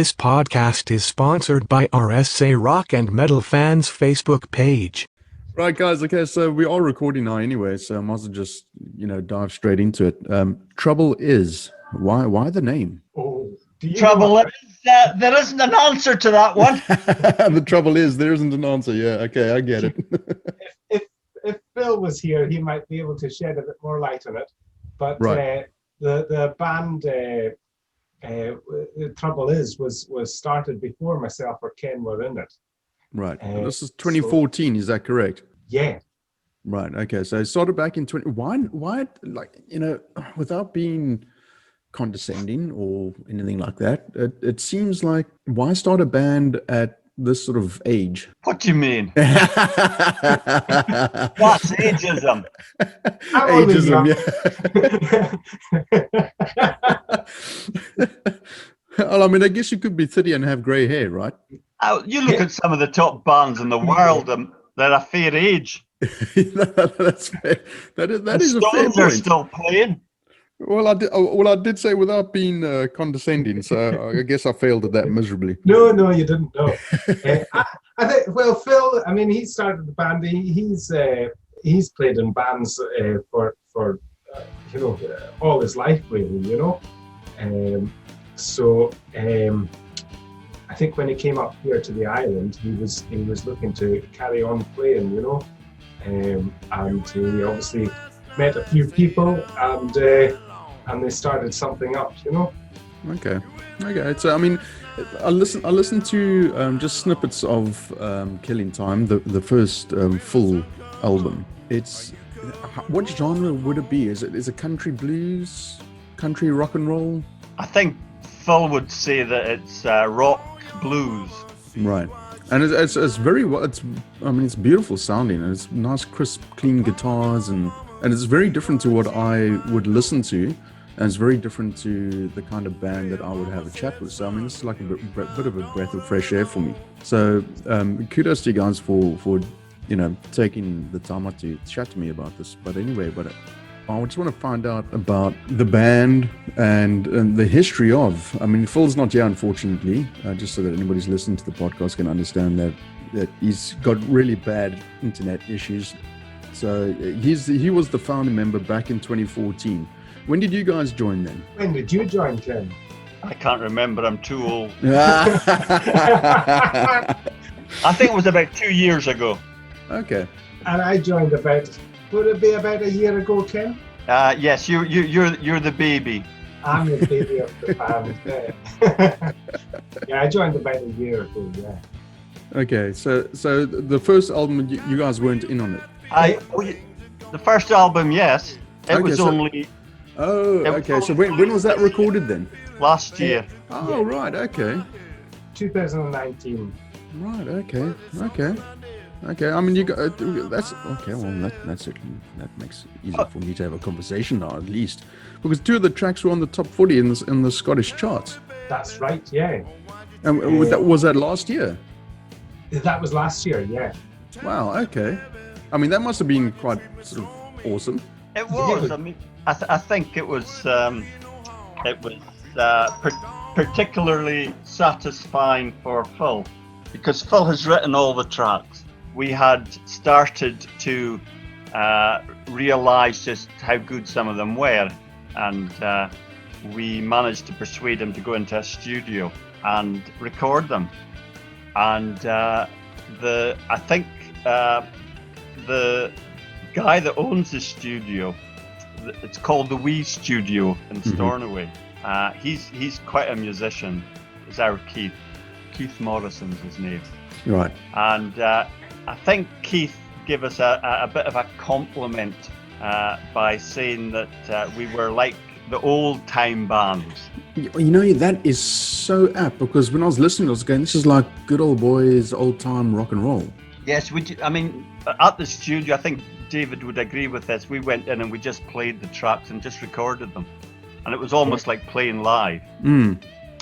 This podcast is sponsored by RSA Rock and Metal Fans Facebook page. Right, guys. Okay, so we are recording now anyway, so I might as well just, dive straight into it. Trouble is, why the name? Oh, Trouble is, there isn't an answer to that one. The trouble is, there isn't an answer. Yeah, okay, I get it. if Phil was here, he might be able to shed a bit more light on it. But right. The band Trouble Is was started before myself or Ken were in it. Right. This is 2014. Is that correct? Yeah. Right. Okay. So it started back in 20. Why? Like, without being condescending or anything like that, it seems like, why start a band at this sort of age? What do you mean? What's ageism? Yeah. Well, I mean, I guess you could be 30 and have grey hair, right? You look at some of the top bands in the world, they're a fair age. That's fair. That is a fair Stones are point. still playing. Well, I did say without being condescending, so I guess I failed at that miserably. No, you didn't. No. I think. Well, Phil. I mean, he started the band. He's played in bands for all his life, really. I think when he came up here to the island, he was looking to carry on playing, and he obviously met a few people, and they started something up, Okay. So I mean, I listened to just snippets of Killing Time, the first full album. It's, what genre would it be? Is it country blues, country rock and roll? I think Phil would say that it's rock blues. Right. And it's very well. It's beautiful sounding, and it's nice, crisp, clean guitars, and it's very different to what I would listen to, and it's very different to the kind of band that I would have a chat with. So I mean, this is like a bit of a breath of fresh air for me. So kudos to you guys for taking the time out to chat to me about this. But anyway, I just want to find out about the band and the history of. I mean, Phil's not here, unfortunately, just so that anybody who's listening to the podcast can understand that he's got really bad internet issues. So he was the founding member back in 2014. When did you guys join then? When did you join, Ken? I can't remember, I'm too old. Okay. I think it was about 2 years ago. Okay. And I joined would it be about a year ago, Ken? Yes, you're the baby. I'm the baby of the band. Yeah, I joined about a year ago. Yeah. Okay, so the first album, you guys weren't in on it. The first album, yes. It was only. Oh, okay. So when was that recorded then? Last year. Oh, right. Okay. 2019. Right. Okay. I mean, you got that's okay. Well, that makes it easier for me to have a conversation now, at least, because 2 of the tracks were on the top 40 in the Scottish charts. That's right. Yeah. And was that last year? That was last year. Yeah. Wow. Okay. I mean, that must have been quite sort of awesome. It was. I mean, I think it was particularly satisfying for Phil, because Phil has written all the tracks. We had started to realize just how good some of them were, and we managed to persuade him to go into a studio and record them. And the guy that owns the studio, it's called the Wee Studio in Stornoway. He's quite a musician. It's our Keith Morrison's his name. Right. And I think Keith gave us a bit of a compliment by saying that we were like the old time bands. That is so apt, because when I was listening, I was going, this is like good old boys, old time rock and roll. Yes, I mean, at the studio, I think David would agree with this. We went in and we just played the tracks and just recorded them. And it was almost like playing live.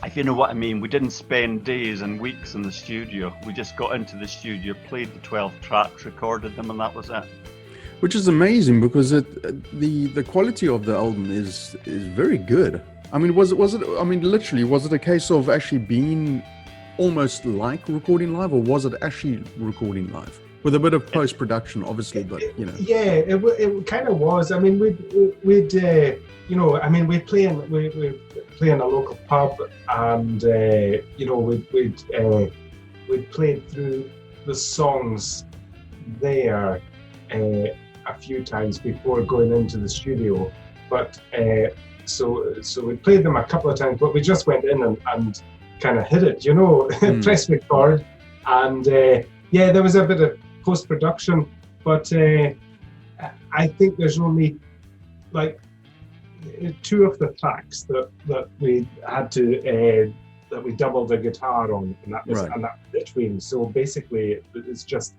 If you know what I mean. We didn't spend days and weeks in the studio. We just got into the studio, played the 12 tracks, recorded them, and that was it. Which is amazing, because the quality of the album is very good. I mean, was it? I mean, literally, was it a case of actually being almost like recording live, or was it actually recording live with a bit of post production, obviously? But you know, Yeah, it kind of was. I mean, we'd you know, I mean, we'd play in a local pub, and you know, we'd played through the songs there a few times before going into the studio, but so we played them a couple of times, but we just went in and kind of hit it, you know, press record, and yeah, there was a bit of post-production, but I think there's only like 2 of the tracks that we had to that we doubled the guitar on, and that was and that was between. So basically, it's just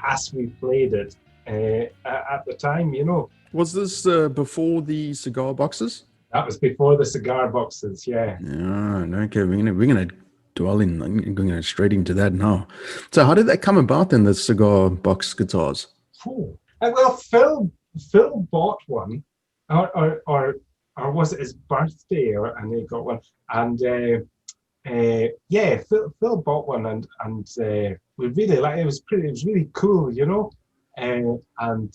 as we played it at the time, you know. Was this before the cigar boxes? That was before the cigar boxes, yeah. Yeah, okay. We're gonna dwell in, going straight into that now. So, how did that come about then? The cigar box guitars. Well, Phil bought one, or was it his birthday, and he got one, and yeah, Phil bought one, and we really liked it. It was really cool, you know, and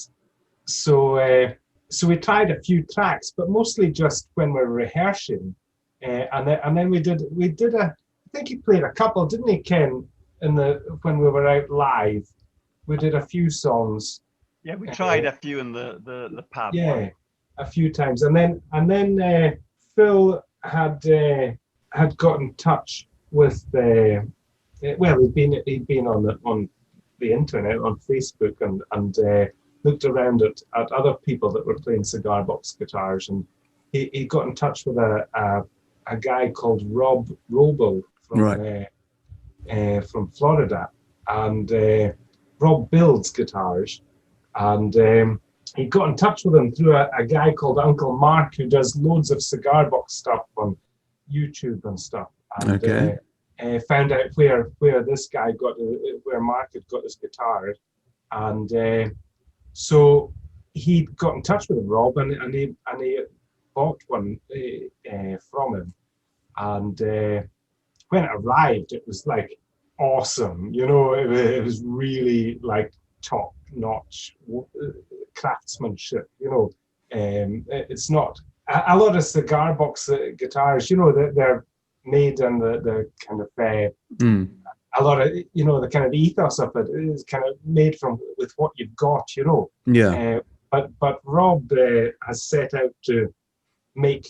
so. So we tried a few tracks, but mostly just when we were rehearsing, and then we did I think he played a couple, didn't he, Ken? When we were out live, we did a few songs. Yeah, we tried a few in the pub. Yeah, a few times, and then Phil had got in touch with well, he'd been on the internet, on Facebook, and looked around at other people that were playing cigar box guitars, and he got in touch with a guy called Rob Roble from Florida, and Rob builds guitars, and he got in touch with him through a guy called Uncle Mark, who does loads of cigar box stuff on YouTube and stuff, and found out where this guy where Mark had got his guitar, and so he got in touch with Rob, and he bought one from him, and when it arrived, it was like awesome, you know. It was really like top-notch craftsmanship, you know. It's not a lot of cigar box guitars, you know, they're made in the kind of a lot of, you know, the kind of ethos of it is kind of made with what you've got, you know. Yeah. But Rob has set out to make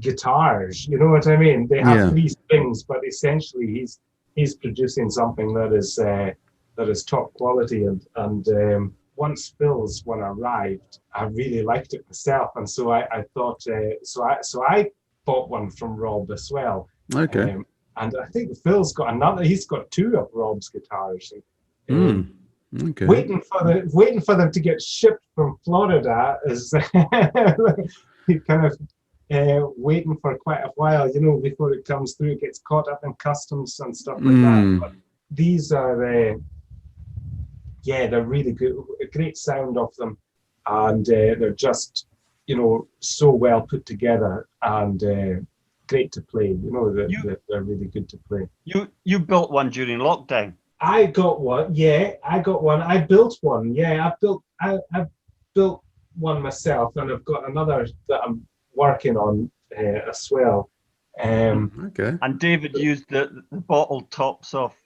guitars, you know what I mean? They have 3 strings, but essentially he's producing something that is top quality. And once Phil's one arrived, I really liked it myself, and so I thought so I bought one from Rob as well. Okay. And I think Phil's got another. He's got 2 of Rob's guitars. Okay. Waiting for them to get shipped from Florida is kind of waiting for quite a while, you know, before it comes through. It gets caught up in customs and stuff like that. But these are, they're really good. A great sound of them, and they're just, you know, so well put together, and great to play, you know. They're really good to play. You built one during lockdown. I got one. Yeah, I got one. I built one. Yeah, I built one myself, and I've got another that I'm working on as well. Okay. And David used the bottle tops of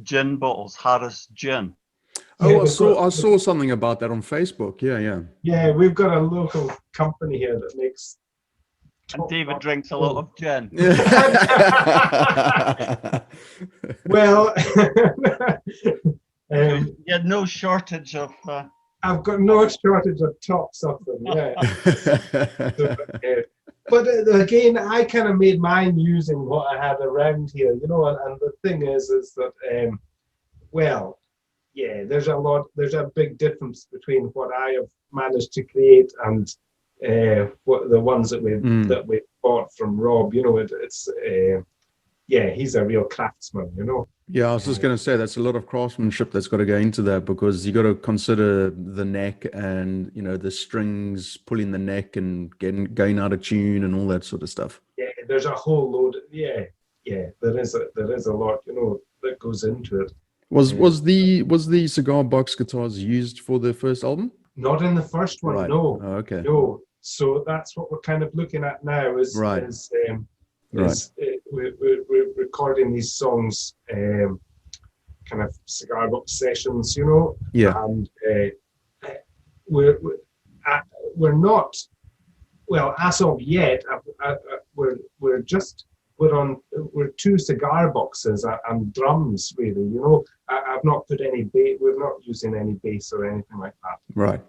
gin bottles, Harris gin. Oh, I saw something about that on Facebook. Yeah. Yeah, we've got a local company here that makes. And David drinks a lot of gin. Well, you had no shortage of. I've got no shortage of tops of them. Yeah. But again, I kind of made mine using what I had around here, you know. And the thing is that, well, yeah, there's a big difference between what I have managed to create and what the ones that we bought from Rob, you know. It's he's a real craftsman, you know. Yeah, I was just going to say that's a lot of craftsmanship that's got to go into that, because you got to consider the neck and, you know, the strings pulling the neck and going out of tune and all that sort of stuff. Yeah, there's a whole load. There is a lot, that goes into it. Was the cigar box guitars used for the first album? Not in the first one, Right. no. Oh, okay. No. So that's what we're kind of looking at now. Right. We're recording these songs, kind of cigar box sessions, Yeah. and we're not, well, as of yet, we're two cigar boxes and drums, really. I've not put any bass. We're not using any bass or anything like that. Right.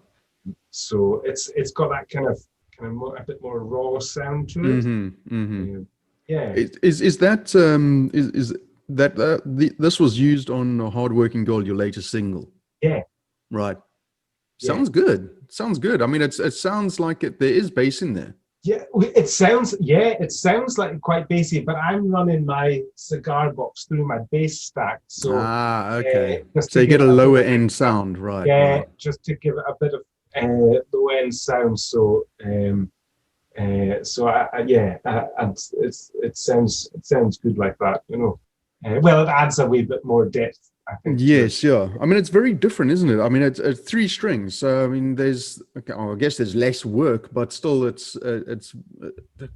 So it's got that kind of a bit more raw sound to it. Mm-hmm. Mm-hmm. Yeah. This was used on Hard Working Girl, your latest single? Yeah. Right. Sounds good. Sounds good. I mean, it sounds like there is bass in there. Yeah, it sounds like quite bassy, but I'm running my cigar box through my bass stack. So okay. So you get a lower end sound, right? Yeah, right. Just to give it a bit of low end sound. So and it sounds good like that, well, it adds a wee bit more depth, I think. Yes, yeah. I mean, it's very different, isn't it? I mean, it's 3 strings. So I mean, I guess there's less work, but still, it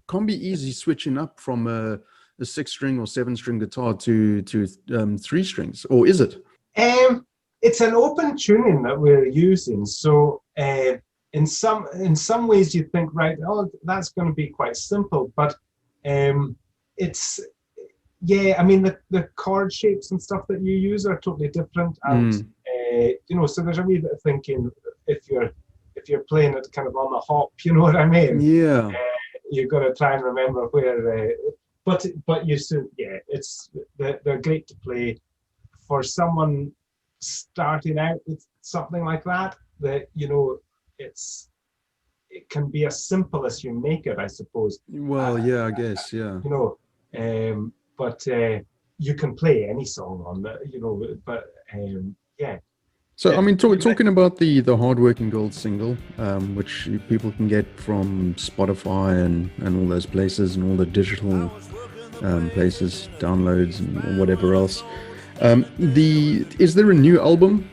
can't be easy switching up from a 6-string or 7-string guitar to 3 strings, or is it? It's an open tuning that we're using. So in some ways, you think, right, that's going to be quite simple, but it's. Yeah, I mean the chord shapes and stuff that you use are totally different, and so there's a wee bit of thinking if you're playing it kind of on the hop, you know what I mean? Yeah. You've got to try and remember where, but you soon, they're great to play for someone starting out with something like that. That it can be as simple as you make it, I suppose. Well, yeah, I guess, yeah. But you can play any song on that, but yeah. So, I mean, talking about the Hard Working Girl single, which people can get from Spotify and all those places and all the digital places, downloads and whatever else. Is there a new album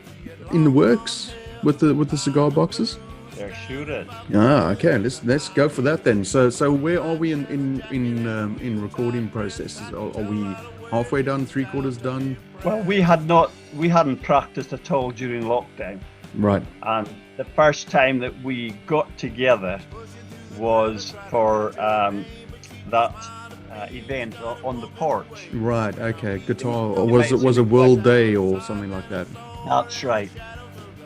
in the works with the cigar boxes? There shoot it. Okay. Let's go for that then. So where are we in recording processes? Are we halfway done, 3/4 done? Well, we hadn't practiced at all during lockdown. Right. And the first time that we got together was for that event on the porch. Right. Okay. Guitar, or was it World Day or something like that? That's right.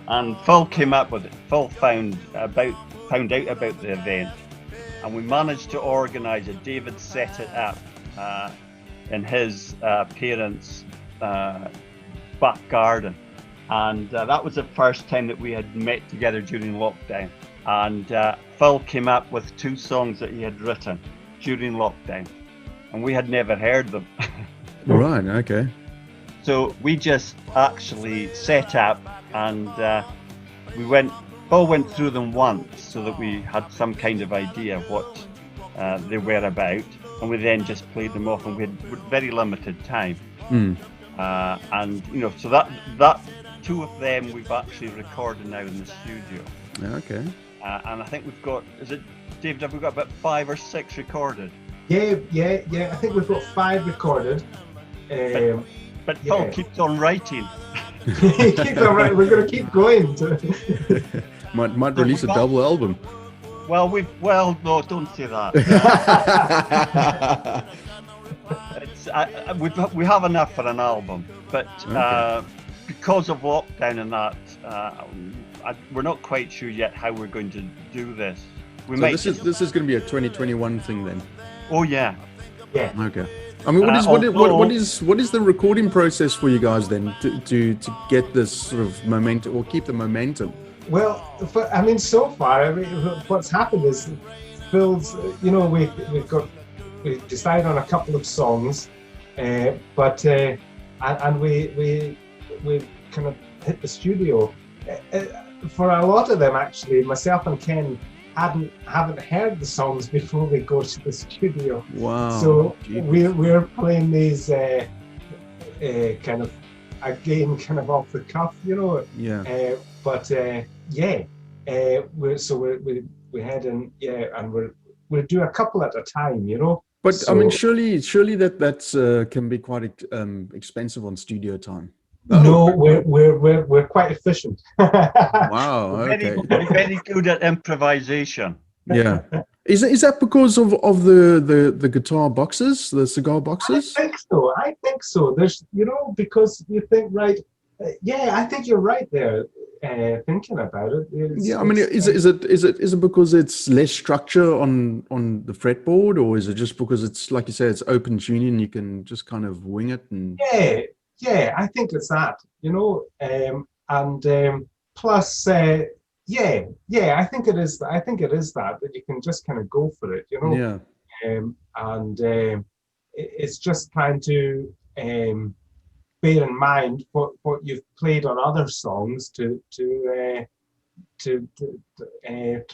And Phil came up with it. Phil found out about the event, and we managed to organise it. David set it up in his parents' back garden, and that was the first time that we had met together during lockdown. And Phil came up with 2 songs that he had written during lockdown, and we had never heard them. Right. Okay. So we just actually set up, and Phil went through them once so that we had some kind of idea of what they were about, and we then just played them off, and we had very limited time. And so that 2 of them we've actually recorded now in the studio. Okay. And I think we've got, is it, David, have we got about 5 or 6 recorded? Yeah. I think we've got 5 recorded. But Phil keeps on writing. Keep on writing. We're going to keep going. Might release a double album. Well, no, don't say that. We have enough for an album, but because of lockdown and that, we're not quite sure yet how we're going to do this. This is going to be a 2021 thing then. Oh yeah. Yeah. Okay. I mean, what is the recording process for you guys then to get this sort of momentum or keep the momentum? Well, so far, what's happened is Phil's, we decided on a couple of songs, but we kind of hit the studio. For a lot of them, actually, myself and Ken haven't heard the songs before we go to the studio. Wow. So Jeepers. we're playing these kind of again kind of off the cuff, you know. Yeah. But yeah, we head in, yeah, and we'll do a couple at a time, you know. But So, I mean, surely that's can be quite expensive on studio time. no, we're quite efficient. Wow. Okay. Very, very good at improvisation. Yeah. Is that because of the guitar boxes, the cigar boxes? I think so. There's, you know, because you think, right, yeah, I think you're right there, thinking about it. Yeah, I mean, is it because it's less structure on the fretboard, or is it just because it's, like you say, it's open tuning, you can just kind of wing it? And Yeah, I think it's that, you know, and plus, yeah, I think it is. I think it is that you can just kind of go for it, you know. yeah, And it's just trying to bear in mind what you've played on other songs to try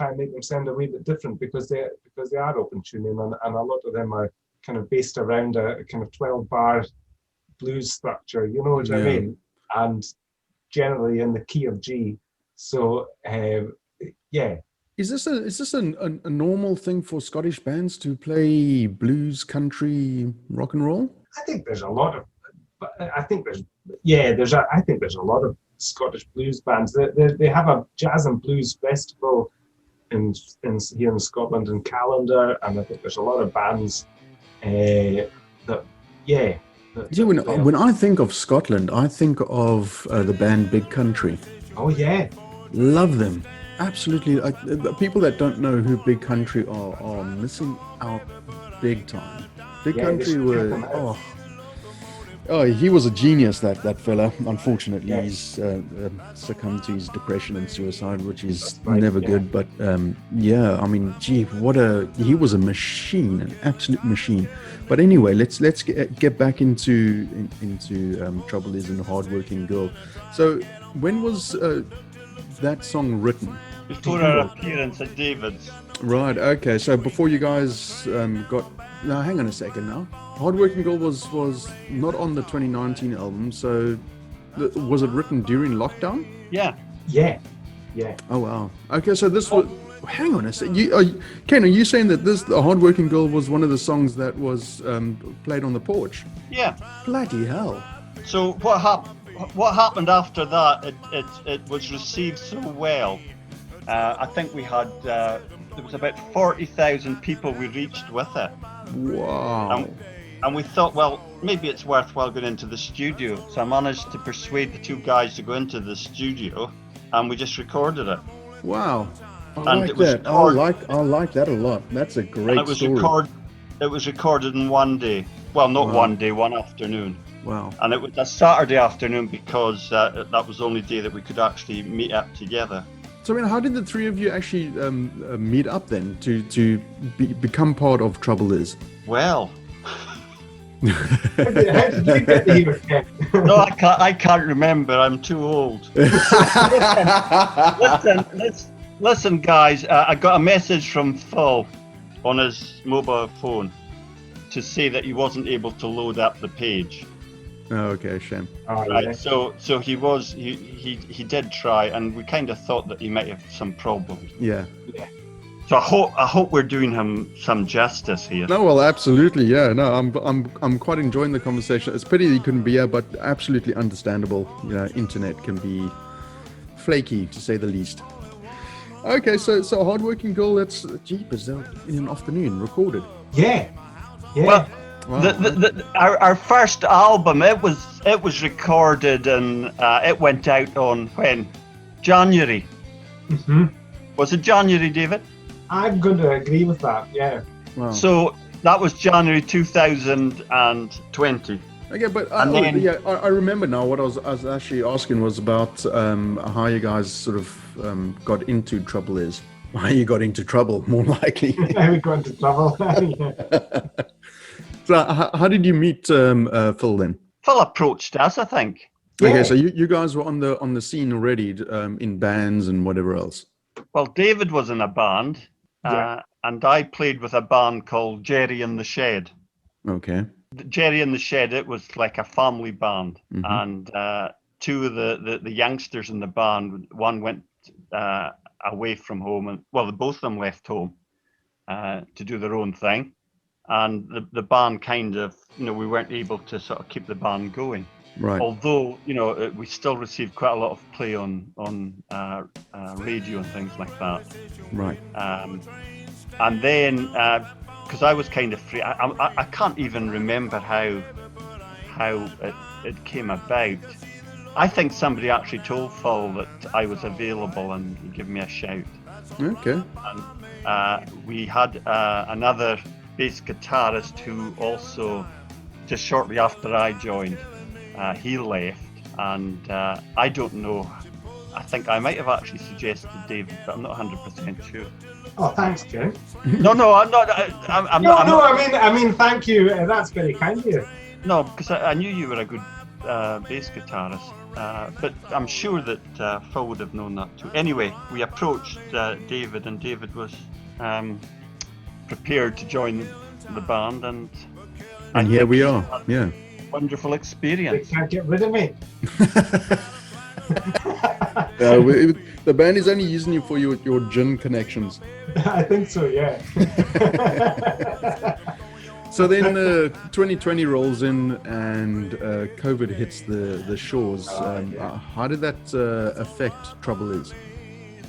and make them sound a wee bit different, because they are open tuning, and a lot of them are kind of based around a kind of 12-bar blues structure, you know what I mean, and generally in the key of G. So yeah. Is this a normal thing for Scottish bands to play blues, country, rock and roll? I think there's a lot of. I think there's a lot of Scottish blues bands. They have a jazz and blues festival in here in Scotland in Calendar, and I think there's a lot of bands that. Yeah, when I think of Scotland, I think of the band Big Country. Oh yeah, love them. Absolutely. The people that don't know who Big Country are missing out big time. Big Country were he was a genius, that fella. Unfortunately, he's succumbed to his depression and suicide, which is never good. But yeah, I mean, gee, he was a machine, an absolute machine. But anyway, let's get back into Trouble Is a Hardworking Girl. So when was that song written? Before our appearance at David's. Right. Okay. So before you guys got. Now, hang on a second. Now, Hardworking Girl was not on the 2019 album. So was it written during lockdown? Yeah. Oh wow. Okay. So this was. Hang on a second. Ken, are you saying that the Hardworking Girl was one of the songs that was played on the porch? Yeah. Bloody hell. So what happened after that? It was received so well. I think we had there was about 40,000 people we reached with it. Wow. And we thought, well, maybe it's worthwhile going into the studio. So I managed to persuade the two guys to go into the studio, and we just recorded it. Wow. I And like it was that. I like that a lot. That's a great story. It was recorded in one day. Well, not one day, one afternoon. Wow. And it was a Saturday afternoon because that was the only day that we could actually meet up together. So, I mean, how did the three of you actually meet up then to become part of Trouble Is? Well, How did you get here, Ken? no, I can't remember. I'm too old. Listen, guys. I got a message from Phil on his mobile phone to say that he wasn't able to load up the page. Oh, okay, shame. Right. Yeah. So he did try, and we kind of thought that he might have some problems. Yeah. So I hope we're doing him some justice here. No, well, absolutely, yeah. No, I'm quite enjoying the conversation. It's a pity he couldn't be here, but absolutely understandable. You know, internet can be flaky, to say the least. Okay, so Hardworking Girl, that's jeepers, in an afternoon, recorded. Yeah. Well, Wow. our first album, it was recorded and it went out on when? January. Mm-hmm. Was it January, David? I'm going to agree with that. Yeah. Wow. So that was January 2020. Okay, but And then- I remember now what I was actually asking was about how you guys sort of got into Trouble Is. How you got into trouble, more likely. Now we go into trouble. So how did you meet Phil then? Phil approached us, I think. Okay, so you guys were on the scene already in bands and whatever else. Well, David was in a band, Yeah. and I played with a band called Jerry in the Shed. Okay. Jerry in the Shed, it was like a family band, Mm-hmm. and two of the youngsters in the band, one went away from home, and well, both of them left home to do their own thing, and the band kind of, we weren't able to sort of keep the band going. Right. Although, we still received quite a lot of play on radio and things like that. Right. And then, because I was kind of free, I can't even remember how it came about. I think somebody actually told Phil that I was available and he gave me a shout. Okay. And we had another bass guitarist who also, just shortly after I joined, he left, and I don't know. I think I might have actually suggested David, but I'm not 100% sure. Oh, thanks, Ken. No, I'm not. I'm No, not. no. I mean, thank you. That's very kind of you. No, because I knew you were a good bass guitarist, but I'm sure that Phil would have known that too. Anyway, we approached David, and David was prepared to join the band, and here we are. Yeah. Wonderful They experience. can't get rid of me. The band is only using you for your gin connections. I think so. Yeah. So then 2020 rolls in and COVID hits the shores. How did that affect Trouble Is?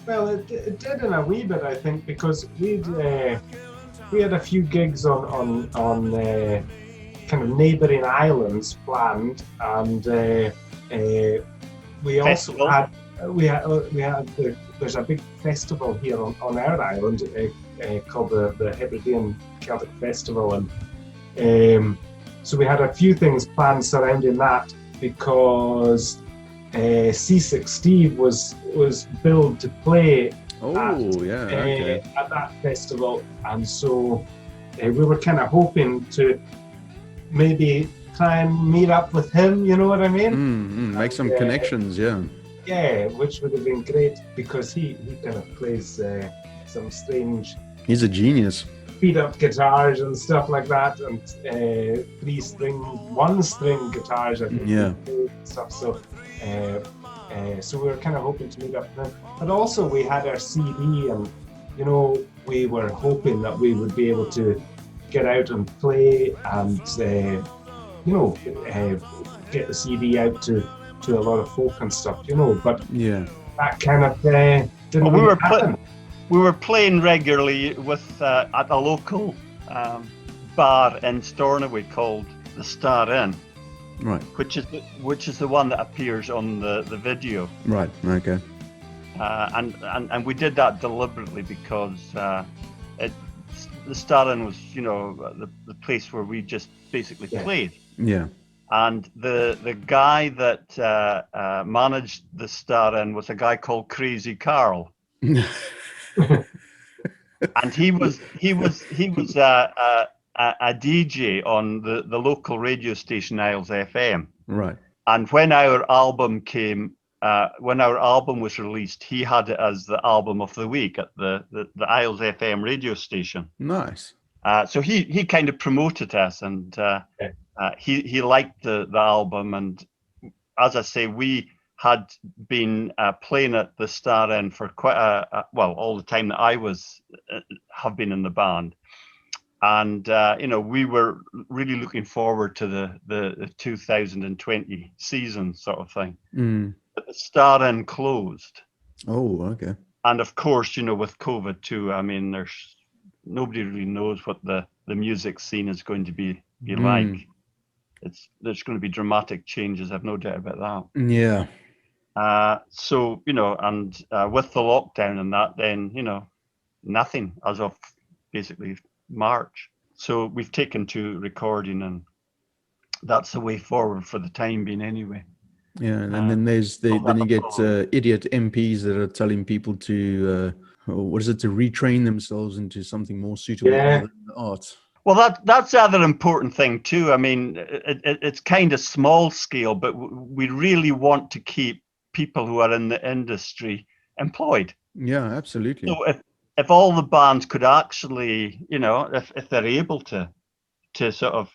Well, it did in a wee bit, I think, because we had a few gigs on kind of neighbouring islands planned, and we also had there's a big festival here on our island called the Hebridean Celtic Festival, and so we had a few things planned surrounding that, because C6 Steve was billed to play at that festival, and so we were kind of hoping to maybe try and meet up with him, you know what I mean? Make some connections, yeah. Yeah, which would have been great, because he kind of plays some strange... He's a genius. Beat-up guitars and stuff like that, and 3-string, 1-string guitars, I think. Yeah. And stuff, so we were kind of hoping to meet up with him. But also we had our CD, and, we were hoping that we would be able to get out and play and, get the CD out to a lot of folk and stuff, but yeah, that kind of didn't really happen. We were playing regularly with at a local bar in Stornoway called the Star Inn, right? Which is the one that appears on the video, right? Okay. And we did that deliberately because the Star Inn was, the place where we just basically played. Yeah. And the guy that managed the Star Inn was a guy called Crazy Carl. And he was a DJ on the local radio station Isles FM. Right. And when our album was released, he had it as the album of the week at the Isles FM radio station. Nice. So he kind of promoted us, and he liked the album. And as I say, we had been playing at the Star Inn for quite all the time that I have been in the band, and we were really looking forward to the 2020 season sort of thing. But the Star Inn closed. Oh, okay. And of course, with COVID too, I mean, nobody really knows what the music scene is going to be like. There's going to be dramatic changes. I've no doubt about that. Yeah. So, and with the lockdown and that, then, nothing as of basically March. So we've taken to recording, and that's the way forward for the time being anyway. Yeah, and then then you get idiot MPs that are telling people to, to retrain themselves into something more suitable than the art. Well, that's the other important thing too. I mean, it's kind of small scale, but we really want to keep people who are in the industry employed. Yeah, absolutely. So if all the bands could actually, if they're able to sort of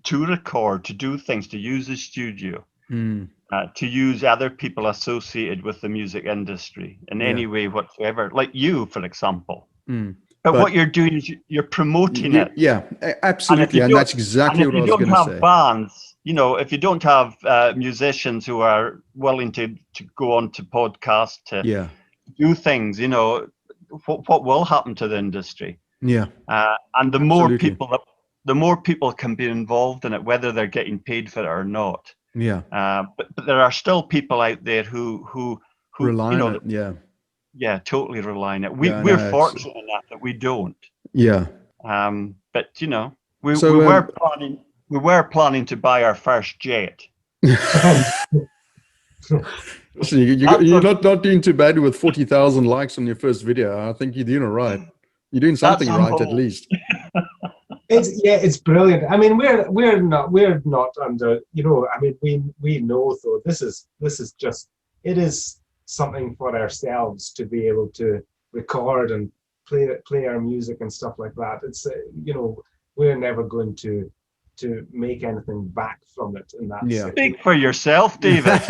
to record, to do things, to use the studio, to use other people associated with the music industry in any way whatsoever, like you, for example. But what you're doing is you're promoting it. Yeah, absolutely, and that's exactly what I was going to say. If you don't have bands, if you don't have musicians who are willing to go on to podcasts, to do things, what will happen to the industry? Yeah. And the more people can be involved in it, whether they're getting paid for it or not. Yeah. But there are still people out there who rely on it. Yeah. Yeah, totally rely on it. We're fortunate enough that we don't. Yeah. But we were planning to buy our first jet. So you're not doing too bad with 40,000 likes on your first video. I think you're doing all right. You're doing something right at least. It's brilliant. I mean, we're not under, I mean, we know though this is just, it is something for ourselves to be able to record and play our music and stuff like that. It's we're never going to make anything back from it in that sense. Speak for yourself, David.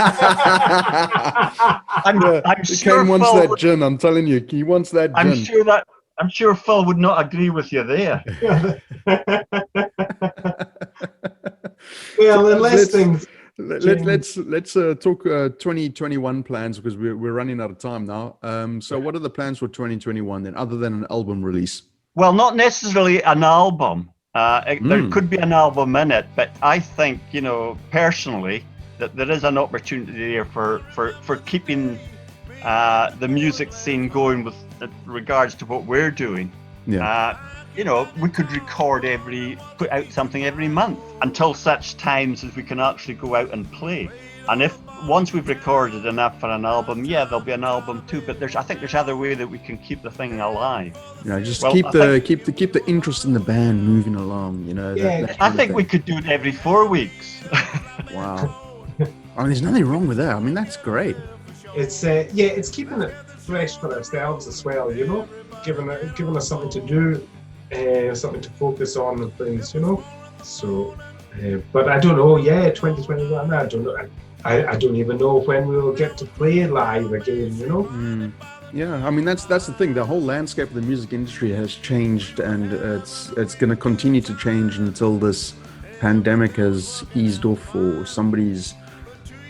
I'm sure Ken wants that gin. I'm telling you, he wants that gin. I'm sure Phil would not agree with you there. Well, unless things. Let's talk 2021 plans, because we're running out of time now. So what are the plans for 2021 then, other than an album release? Well, not necessarily an album. There could be an album in it, but I think, personally, that there is an opportunity there for keeping the music scene going with regards to what we're doing. Yeah. We could put out something every month until such times as we can actually go out and play. And once we've recorded enough for an album, there'll be an album too. But I think there's other way that we can keep the thing alive. Keep the interest in the band moving along. I think we could do it every 4 weeks. Wow. I mean, there's nothing wrong with that. I mean, that's great. It's it's keeping it fresh for ourselves as well. Giving us something to do, something to focus on and things. So, but I don't know. 2021. I don't know. I don't even know when we will get to play live again. Yeah, I mean that's the thing. The whole landscape of the music industry has changed, and it's going to continue to change until this pandemic has eased off or somebody's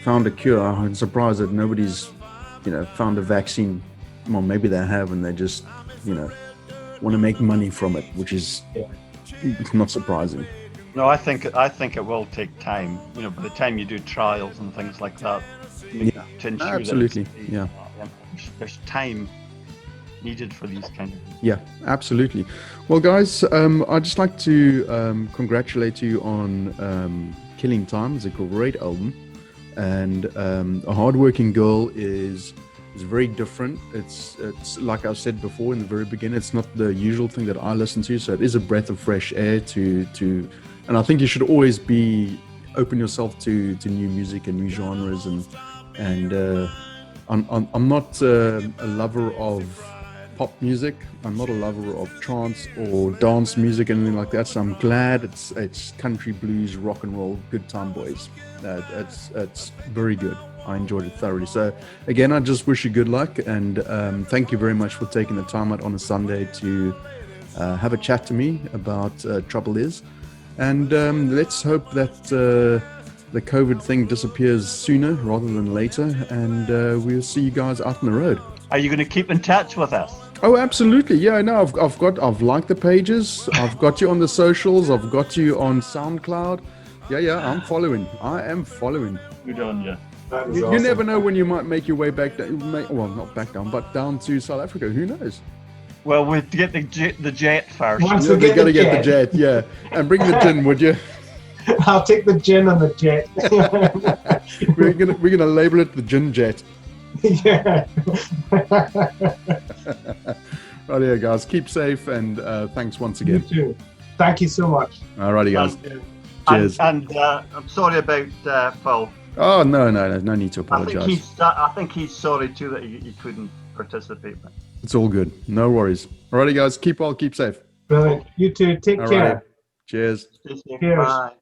found a cure. I'm surprised that nobody's found a vaccine. Well, maybe they have, and they just want to make money from it, which is not surprising. No, I think it will take time. By the time you do trials and things like that, to ensure absolutely, that there's time needed for these kind of things. Yeah, absolutely. Well, guys, I'd just like to congratulate you on Killing Time. It's a great album, and A Hardworking Girl is very different. It's like I said before in the very beginning, it's not the usual thing that I listen to, so it is a breath of fresh air to and I think you should always open yourself to new music and new genres, and I'm not a lover of pop music. I'm not a lover of trance or dance music, anything like that. So I'm glad it's country, blues, rock and roll, good time boys. It's very good. I enjoyed it thoroughly. So again, I just wish you good luck, and thank you very much for taking the time out on a Sunday to have a chat to me about Trouble Is. And let's hope that the COVID thing disappears sooner rather than later, and we'll see you guys out on the road. Are you going to keep in touch with us? Oh, absolutely. Yeah, no, I've liked the pages. I've got you on the socials. I've got you on SoundCloud. Yeah, I'm following. I am following. Good on you. You Awesome. never know when you might make your way back down. Well, not back down, but down to South Africa. Who knows? Well, we have to get the jet first. Once Yeah, we they get got to the get the jet, yeah. And bring the gin, would you? I'll take the gin on the jet. We're gonna label it the gin jet. Yeah. Right here, guys. Keep safe, and thanks once You again. too. Thank you so much. Alrighty, guys. Cheers. And I'm sorry about Phil. Oh no need to apologize. I think he's sorry too that he couldn't participate with. It's all good. No worries. Alrighty, guys. Keep well, keep safe. Brilliant. You too. Take Alrighty. care. Cheers. Stay safe. Cheers. Bye.